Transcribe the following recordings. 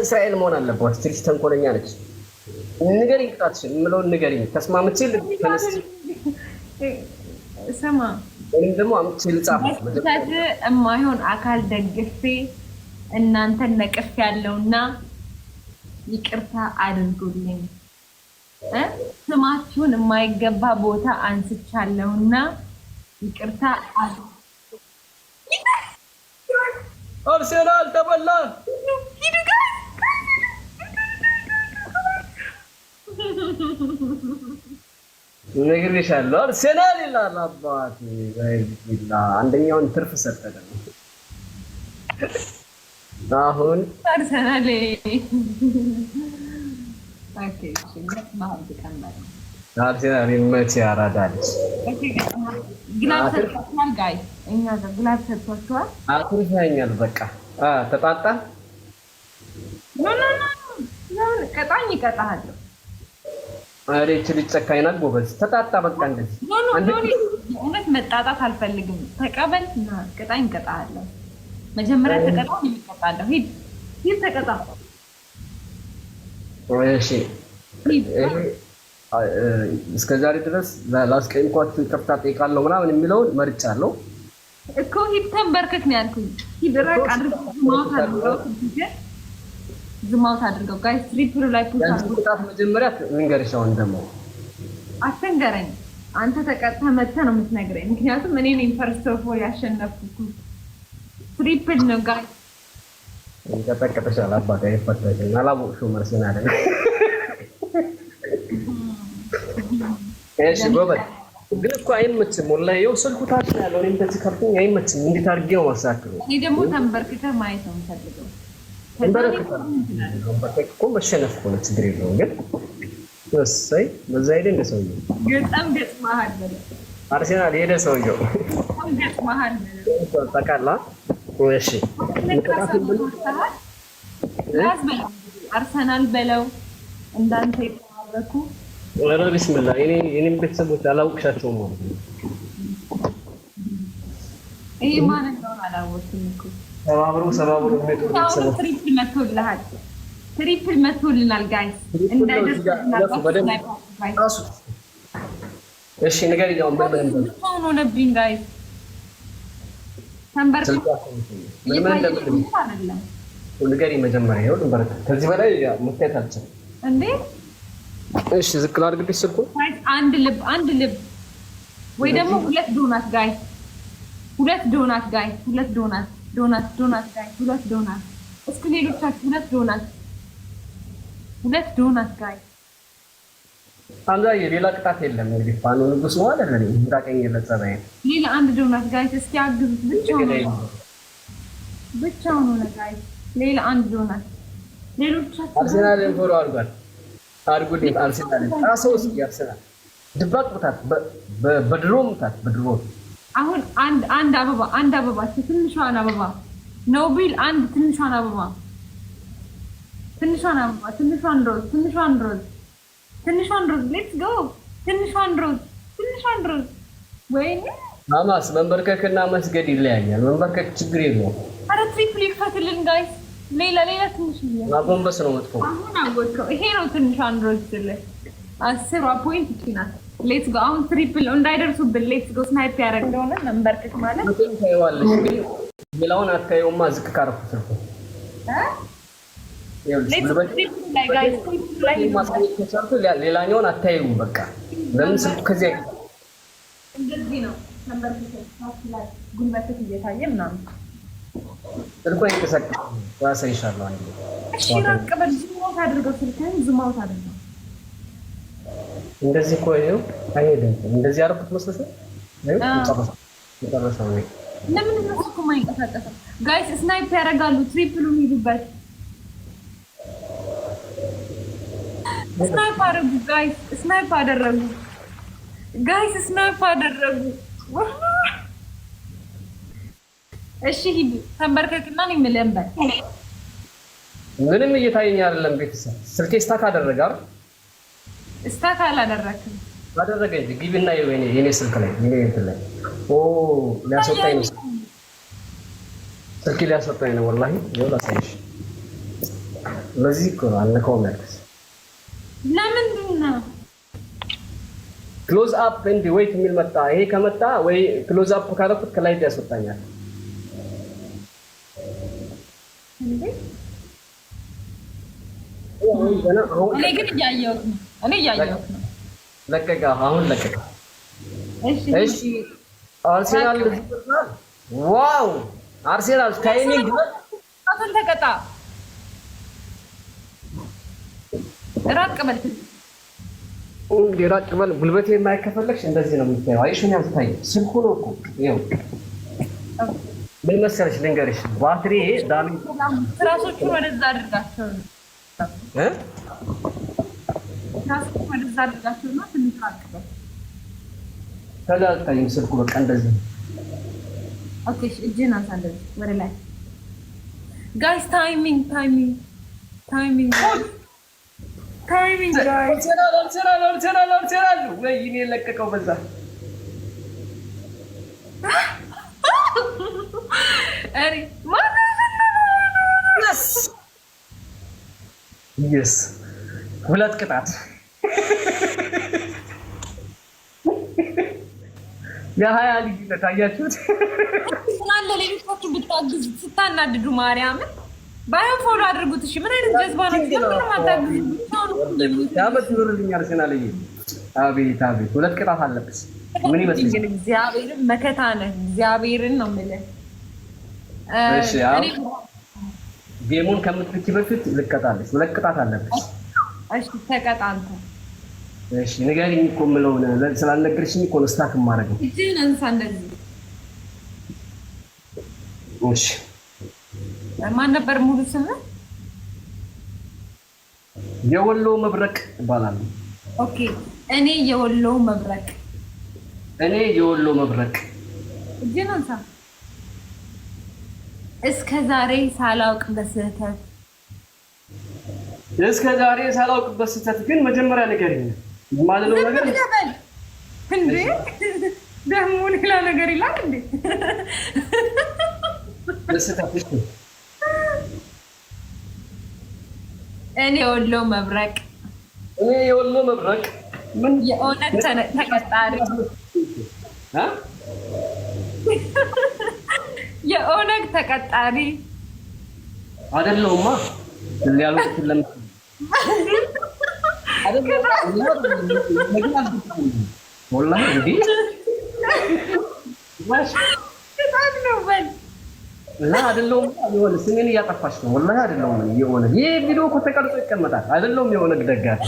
እስራኤል መሆን አለባት። ትሪስ ተንኮለኛ ነች። ንገሪኝ፣ ቅጣትሽን የምለውን ንገሪኝ። ተስማምቼ ልተነስ ስማ፣ ወይም ደግሞ አምቼ ልጻፍ የማይሆን አካል ደግፌ እናንተን ነቅፍ ያለውና ይቅርታ አድርጉልኝ። ስማችሁን የማይገባ ቦታ አንስቻለሁና ይቅርታ አድርጉ። አርሴናል ተበላ። ነግሬሻለሁ። አርሴናል ይላል አባቴ። ወይላ አንደኛውን ትርፍ ሰጠደ። አሁን አርሴናል ኦኬ አርሴናል መቼ ያራዳለች? ግላብ ሰጥቷል ጋይ እኛ ግላብ ሰጥቷል። አትርፈኛል። በቃ ተጣጣ። ኖ ቀጣኝ ይቀጣሃለሁ። አሬ ልጅ ጨካኝ ናት ጎበዝ። ተጣጣ በቃ እንደዚህ። ኖ እውነት መጣጣት አልፈልግም። ተቀበል እና ቀጣኝ ይቀጣሃለሁ። መጀመሪያ ተቀጣው ይቀጣለሁ። ሂድ ተቀጣ። እሺ እስከዛሬ ድረስ ላስቀይምኳችሁ ይቅርታ ጠይቃለሁ ምናምን የሚለውን መርጫለሁ እኮ። ሂድ ተንበርከክ ነው ያልኩኝ። ሂድ ረቅ አድርገው ዝማውት አድርገው ጋይስ። ትሪፕሉ ላይ ፑሽ አድርገው። ቅጣት መጀመሪያ ልንገርሽ። አሁን ደግሞ አትንገረኝ። አንተ ተቀጥተህ መተህ ነው የምትነግረኝ። ምክንያቱም እኔ ነኝ ፈርስት ኦፍ ኦል ያሸነፍኩት። ትሪፕል ነው ጋይስ። እንቀጠቀጥሻል አባቴ። አይፈታሽም። አላወቅሽውም አርሴናል አይደል? እሺ ጎበዝ። ግን እኮ አይመችም ወላሂ። ይኸው ስልኩ ታች ነው ያለው። እኔም እንደዚህ ከፍቶኝ አይመችም። እንዴት አድርጌ ነው ማሳክረው? እኔ ደግሞ ተንበርክተህ ማየት ነው የምፈልገው። ተንበርክተህ እኮ መሸነፍ እኮ ነው፣ ችግር የለውም። ግን እሰይ በዛ ሄደ እንደ ሰውዬው ገጣም ገጥመሃል በለው። አርሴናል ሄደ ሰውዬው ገጥመሃል በለው። ታውቃላ? እሺ አርሰናል በለው እንዳንተ የተባረኩ። ወራ ቢስሚላህ። እኔም ቤተሰቦች አላውቅሻቸውም ማለት ነው። ይሄ ማን እንደሆነ አላወቅኩም እኮ። ሰባብሮ ቤተሰቦች ትሪፕል መቶልሃል። ትሪፕል መቶልናል ጋይስ። እሺ ንገሪኝ። አሁን ምን እንደሆነ ሆነብኝ ጋይስ። ተንበርክ ምን እንደምን ንገሪኝ መጀመሪያ። ይኸው ልንበረከ ከዚህ በላይ መታየት አልችልም እንዴ። እሺ ዝቅ ላድርግልሽ ስልኩን። አንድ ልብ ወይ ደግሞ ሁለት ዶናት ጋይስ። ሁለት ዶናት ጋይስ። ሁለት ዶናት ጋይስ። ሁለት ዶናት። እስኪ ሌሎቻችሁ ሁለት ዶናት ጋይስ። አንዛ የሌላ ቅጣት የለም እንግዲህ። ፋኖ ንጉስ ነው አይደል? እንዳቀኝ ለጸባይ ሌላ አንድ ዶናት ጋይስ። እስኪ አግዙት። ብቻውን ነው ጋይስ። ሌላ አንድ ዶናት። ሌሎቻችሁ አርሴናልን ፎሎ አድርጓል። አድርጉልኝ። አርሴናልን ታሶስ ያርሰናል። ድባቅ ብታት በድሮ ምታት በድሮ። አሁን አንድ አበባ ትንሿን አበባ ነው ቢል አንድ ትንሿን አበባ ትንሿን ሮዝ ሌትስ ጎ። ትንሿን ሮዝ ወይኔ ማማስ መንበርከክና መስገድ ይለያያል። መንበርከክ ችግር የለውም። አረ ትሪፕል ይፈትልን ጋይስ። ሌላ ትንሽ ማጎንበስ ነው መጥፎ። አሁን አወቀው። ይሄ ነው ትንሿን ሮዝ ይችላል። 10 ፖይንት ይችላል። ሌትስ ጎ። አሁን ትሪፕል እንዳይደርሱብን ሌትስ ጎ። ስናይፕ ያደረግነው መንበርከክ ማለት ነው። ታይዋለሽ ግን ሌላውን አታየውማ። ዝቅ ካረኩት ነው ሌላኛውን አታዩም። በቃ ለምን ስልኩ ከዚህ እንደዚህ ነው። ጉልበትህ እየታየ ምናምን ስልኩ አይንቀሳቀስም። ያሳይሻለሁ። እሺ ራቅ በል። ዝማውት አድርገው ስልክህን ዝማውት አድርገው። እንደዚህ እኮ ይኸው አይሄድም። እንደዚህ አደረኩት መስሎሽ ነው? መጨረሻው ነው። ለምን እነሱ እኮ የማይንቀሳቀሰው ጋይስ? ስናይፕ ያደርጋሉ። ትሪፕሉን ሂዱበት። ስናይፕ አደረጉ ጋይስ። ስናይፕ አደረጉ ጋይስ። ስናይፕ አደረጉ። እሺ ሂዱ። ተንበርከክና ነው የምልህ። ምንም እየታየኝ አይደለም። ቤተሰብ ስልኬ ስታክ አደረገ አይደል? ስታክ አላደረክም። አደረገ እንጂ ግቢና የኔ ስልክ ላይ ላይ ሊያስወጣኝ ነው። ስልኬ ሊያስወጣኝ ነው ወላሂ። ይኸው ላሳይሽ ለዚህ እኮ ነው አልነካውም ያልኩት። ለምንድን ነው ክሎዝ አፕ እንደ ዌይት የሚል መጣ። ይሄ ከመጣ ወይ ክሎዝ አፕ ካለኩት ከላይ ያስወጣኛል እንዴ? እኔ ግን እያየሁት ነው። ለቀቀ። አሁን ለቀቀ። እሺ አርሴናል ዋው! አርሴናል ታይሚንግ አሁን ተቀጣ። ራቅ በል እንግዲህ ራቅ በል። ጉልበቴ የማይከፈለሽ እንደዚህ ነው የምታየው። አይሽን ያልታይ ስልኩ ነው እኮ ይኸው። ምን መሰለሽ ልንገርሽ፣ ባትሪ ዳሚ ትራሶቹን ወደዛ አድርጋቸው ትራሶቹን ወደዛ አድርጋቸው እና ትንሽ ራቅ በል። ተጋልጣይም ስልኩ በቃ እንደዚህ ነው። ኦኬ እጅህን አንሳ እንደዚህ ወደ ላይ ጋይስ። ታይሚንግ ጋይስ። አርሴናል ወይ እኔ ለቀቀው በዛ። አሪ የስ ሁለት ቅጣት የሀያ ልጅ ታያችሁት። ስላለ ለሌሎቻችሁ ብታግዙ ስታናድዱ ማርያምን ባይሆን ፎሎ አድርጉት። እሺ ምን አይነት ጀዝባ ነው? ምንም አታግዙ። ያመት ይወርልኝ አርሴናል። አቤት ሁለት ቅጣት አለብስ። ምን ይመስልሽ? እግዚአብሔርን መከታ ነህ። እግዚአብሔርን ነው የምልህ። እሺ አሁን ጌሙን ከምትልኪ በፊት ልቀጣለች። ሁለት ቅጣት አለብሽ። እሺ ተቀጣ አንተ። እሺ ንገሪኝ እኮ የምለውን ስላልነገርሽኝ እኮ ነው ስታክ የማደርገው። እጅህን አንሳ እንደዚህ። እሺ ማን ነበር ሙሉ ስምህ? የወሎ መብረቅ እባላለሁ። ኦኬ እኔ የወሎ መብረቅ። እጅህን አንሳ። እስከ ዛሬ ሳላውቅ በስህተት ግን መጀመሪያ ንገሪኝ ማለት ነው ነገር እንዴ? ደግሞ ሌላ ነገር ይላል እንዴ? በስህተት እኔ የወሎ መብረቅ ምን የኦነግ ተቀጣሪ የኦነግ ተቀጣሪ አይደለሁማ። ሊያሉት ለምን ወላሂ እንዴ ማሽ ነው በል ላ አይደለሁም። የሆነ ስሜን እያጠፋሽ ነው። ወላሂ አይደለሁም። የሆነ ይሄ ቪዲዮ እኮ ተቀርጾ ይቀመጣል። አይደለሁም የሆነ ደጋፊ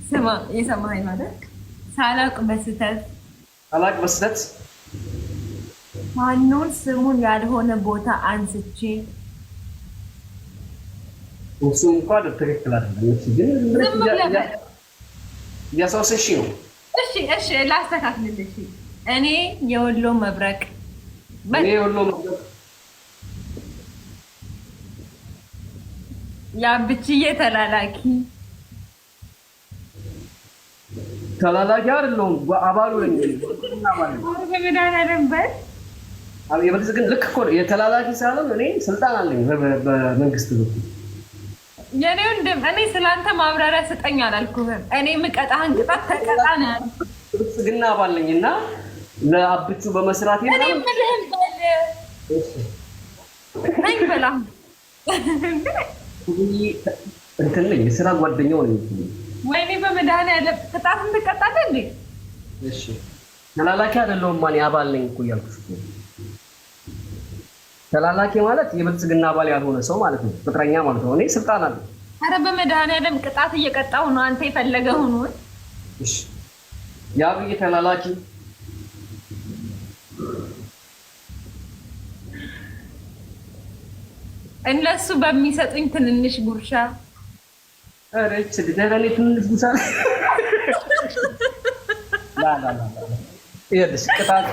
ስማ የሰማኸኝ ማለት ሳላውቅ በስህተት ማነውን ስሙን ያልሆነ ቦታ አንስቼ እሱ እንኳን ትክክል አይደለም። ግን እያሳወሰሽ ነው። እሺ ላስተካክልልሽ። እኔ የወሎ መብረቅ ያብችዬ ተላላኪ አይደለሁም። አባሉ ነኝ። ግን ልክ እኮ የተላላኪ ሳይሆን እኔ ስልጣን አለኝ በመንግስት በኩል። የኔ ወንድም እኔ ስላንተ ማብራሪያ ስጠኝ አላልኩህም። እኔ የምቀጣህን ቅጣት ተቀጣ ነው ያልኩህ። ብልጽግና ባለኝና ለአብቹ በመስራት እኔ ምልህም ነኝ በላ እንትን ነኝ የስራ ጓደኛው ነኝ። ወይኔ በመድኃኒዓለም ቅጣትን ትቀጣለህ እንዴ? እሺ ተላላኪ አይደለሁም። ማን አባል ነኝ እኮ እያልኩሽ እኮ። ተላላኪ ማለት የብልጽግና አባል ያልሆነ ሰው ማለት ነው። ፍቅረኛ ማለት ነው። እኔ ስልጣን አለ። ኧረ በመድኃኒዓለም ቅጣት እየቀጣሁ ነው። አንተ የፈለገው ነው። እሺ የአብይ ተላላኪ እነሱ በሚሰጡኝ ትንንሽ ጉርሻ አረች ደረኔ ትንሽ ጉርሻ ላ ይኸውልሽ ቅጣት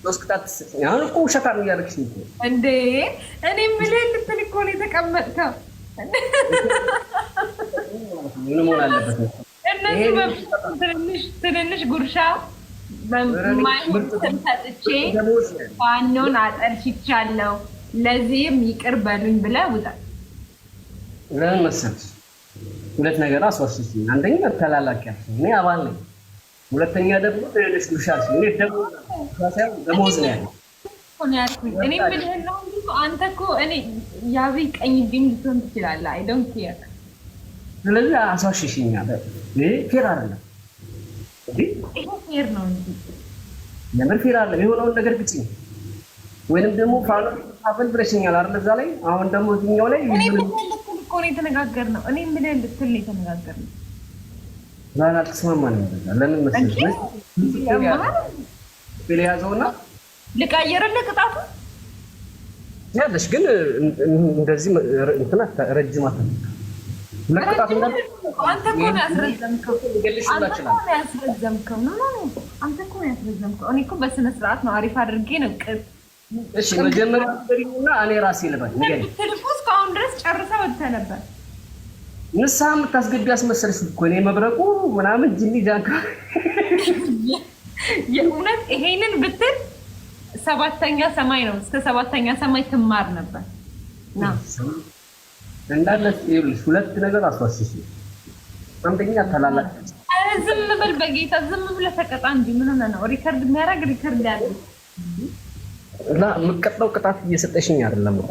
ሶስት ቅጣት ትሰጪኝ። አሁን እኮ ውሸታም እያደረግሽ ነው እንዴ? እኔ የምልህ ልትል እኮ ነው የተቀመጥከው። ምን መሆን አለበት? እነሱ ትንንሽ ጉርሻ በማይሆን ስም ሰጥቼ ፋኖን አጠልሽቻለሁ፣ ለዚህም ይቅር በሉኝ ብለህ ውጣ። ለምን መሰለሽ? ሁለት ነገር አስወስሽኝ። አንደኛ ተላላኪ ያልሽኝ እኔ አባል ነኝ። ሁለተኛ ደግሞ ትንንሽ ጉርሻ አልሽኝ። እኔ ደግሞ ደሞዝ ነው ያለው እኔ የምልህ ነው እንጂ አንተ እኮ እኔ የአብይ ቀኝ እጅም ልትሆን ትችላለህ። አይ ዶንት ኬር። ስለዚህ አስዋሽሽኝ። ይሄ ፌር አይደለም። ይሄ ፌር ነው እንጂ የምር ፌር አይደለም። የሆነውን ነገር ግጭኝ ወይንም ደግሞ ፋኖ ታፈል ብለሽኛል አይደል? እዛ ላይ አሁን ደግሞ እዚህኛው ላይ እኔ ምን ልትል እኮ ነው የተነጋገርነው። እኔ ምን ልትል ነው የተነጋገርነው? ዛና ተስማማን ነው። ለምን መሰለሽ ያዘውና ልቀየርልህ ቅጣቱ ያለሽ ግን እንደዚህ እንትና ረጅም ለቅጣቱ አንተ እኮ ነው ያስረዘምከው። አንተ እኮ ነው ያስረዘምከው። እኔ እኮ በስነ ስርዓት ነው አሪፍ አድርጌ ነው እሺ መጀመሪያ እና እኔ ራሴ ልበል ንገሪ። ትልቁስ ከአሁን ድረስ ጨርሰህ ወጥተህ ነበር። ንስሓ የምታስገቢ ያስመሰልሽ እኮ እኔ መብረቁ ምናምን ጅኒ ጃንካ የእውነት ይሄንን ብትል ሰባተኛ ሰማይ ነው። እስከ ሰባተኛ ሰማይ ትማር ነበር። ና እንዳለ ይኸውልሽ ሁለት ነገር አስዋስሽ። አንደኛ ተላላቅ ዝም ብል በጌታ ዝም ብለህ ተቀጣ እንጂ ምን ሆነ ነው? ሪከርድ የሚያደርግ ሪከርድ ያለ እና የምትቀጣው ቅጣት እየሰጠሽኝ አይደለም እኮ።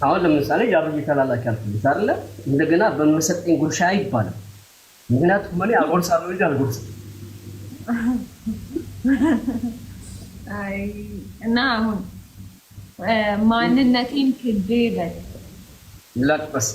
አሁን ለምሳሌ ያብይ ተላላኪ አልኩልሽ አይደለ? እንደገና በመሰጠኝ ጉርሻ አይባልም። ምክንያቱም እኔ አልጎርሳለሁ እንጂ አልጎርስም። አይ እና አሁን ማንነቴን ክጄ በል ላጥበስ